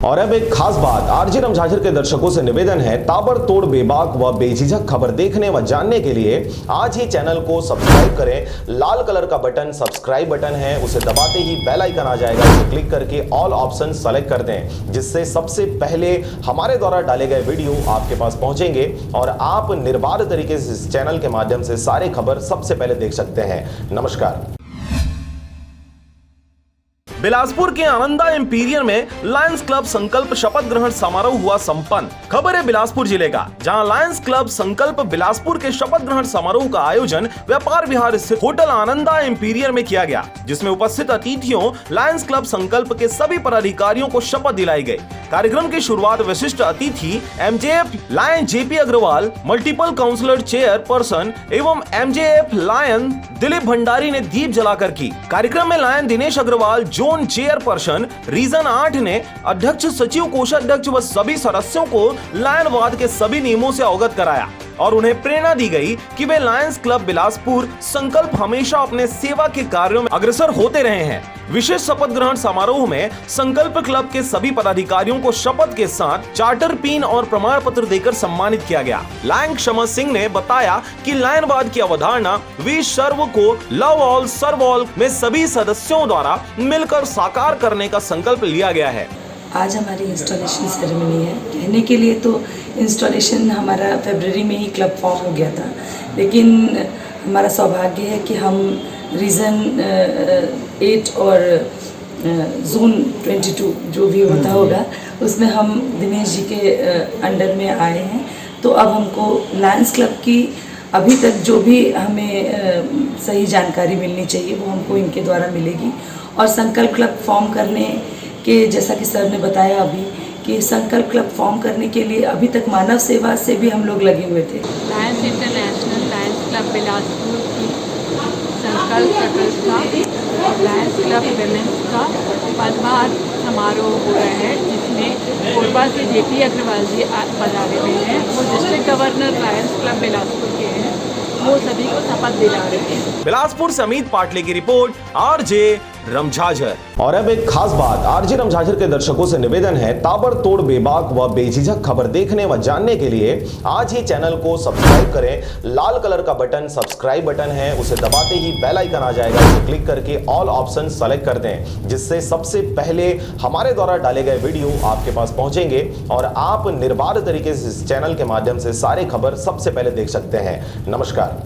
और अब एक खास बात, आरजे रमझाझर के दर्शकों से निवेदन है, ताबड़तोड़ बेबाक व बेझिझक खबर देखने व जानने के लिए आज ही चैनल को सब्सक्राइब करें। लाल कलर का बटन सब्सक्राइब बटन है, उसे दबाते ही बेल आइकन आ जाएगा, उसे क्लिक करके ऑल ऑप्शन सेलेक्ट कर दें, जिससे सबसे पहले हमारे द्वारा डाले गए वीडियो आपके पास पहुंचेंगे और आप निर्बाध तरीके से इस चैनल के माध्यम से सारे खबर सबसे पहले देख सकते हैं। नमस्कार। बिलासपुर के आनंदा एम्पीरियल में लायंस क्लब संकल्प शपथ ग्रहण समारोह हुआ संपन्न। खबर है बिलासपुर जिले का, जहां लायंस क्लब संकल्प बिलासपुर के शपथ ग्रहण समारोह का आयोजन व्यापार विहार स्थित होटल आनंदा एम्पीरियल में किया गया, जिसमें उपस्थित अतिथियों लायंस क्लब संकल्प के सभी पदाधिकारियों को शपथ दिलाई गई। कार्यक्रम की शुरुआत विशिष्ट अतिथि MJF lion JP Agrawal, multiple councillor chairperson एवं एमजेएफ लायन दिलीप भंडारी ने दीप जलाकर की। कार्यक्रम में lion Dinesh Agrawal zone chairperson region 8 ने अध्यक्ष, सचिव, कोषाध्यक्ष व सभी सदस्यों को लायनवाद के सभी नियमों से अवगत कराया और उन्हें प्रेरणा दी गई कि वे लायंस क्लब बिलासपुर संकल्प हमेशा अपने सेवा के कार्यों में अग्रसर होते रहे हैं। विशेष शपथ ग्रहण समारोह में संकल्प क्लब के सभी पदाधिकारियों को शपथ के साथ चार्टर पिन और प्रमाण पत्र देकर सम्मानित किया गया। लायन क्षमा सिंह ने बताया कि लायनवाद की अवधारणा वी सर्व को लव ऑल सर्व ऑल में सभी सदस्यों द्वारा मिलकर साकार करने का संकल्प लिया गया है। आज हमारी इंस्टॉलेशन सेरेमनी है। कहने के लिए तो इंस्टॉलेशन हमारा फरवरी में ही क्लब फॉर्म हो गया था, लेकिन हमारा सौभाग्य है कि हम रीजन 8 और जोन 22 जो भी होता होगा उसमें हम दिनेश जी के अंडर में आए हैं। तो अब हमको लायंस क्लब की अभी तक जो भी हमें सही जानकारी मिलनी चाहिए वो हमको इनके द्वारा मिलेगी। और संकल्प क्लब फॉर्म करने के, जैसा कि सर ने बताया अभी, कि संकल्प क्लब फॉर्म करने के लिए अभी तक मानव सेवा से भी हम लोग लगे हुए थे। Lions international Lions club Bilaspur की संकल्प प्रकल्प का लायंस क्लब विमेंस का पदभार समारोह हो रहा है, जिसमें कोरबा से जेपी अग्रवाल जी पधारे हुए हैं। वो district governor Lions club Bilaspur के हैं, वो सभी को शपथ दिला रहे हैं। बिलासपुर से अमित पाटले की रिपोर्ट, आरजे रमझाझर। और अब एक खास बात, आरजे रमझाझर के दर्शकों से निवेदन है, ताबड़तोड़ बेबाक व बेझिझक खबर देखने व जानने के लिए आज ही चैनल को सब्सक्राइब करें। लाल कलर का बटन सब्सक्राइब बटन है, उसे दबाते ही बेल आइकन आ जाएगा, उसे क्लिक करके ऑल ऑप्शन सेलेक्ट कर दें, जिससे सबसे पहले हमारे द्वारा डाले गए वीडियो आपके पास पहुंचेंगे और आप निर्बाध तरीके से इस चैनल के माध्यम से सारे खबर सबसे पहले देख सकते हैं। नमस्कार।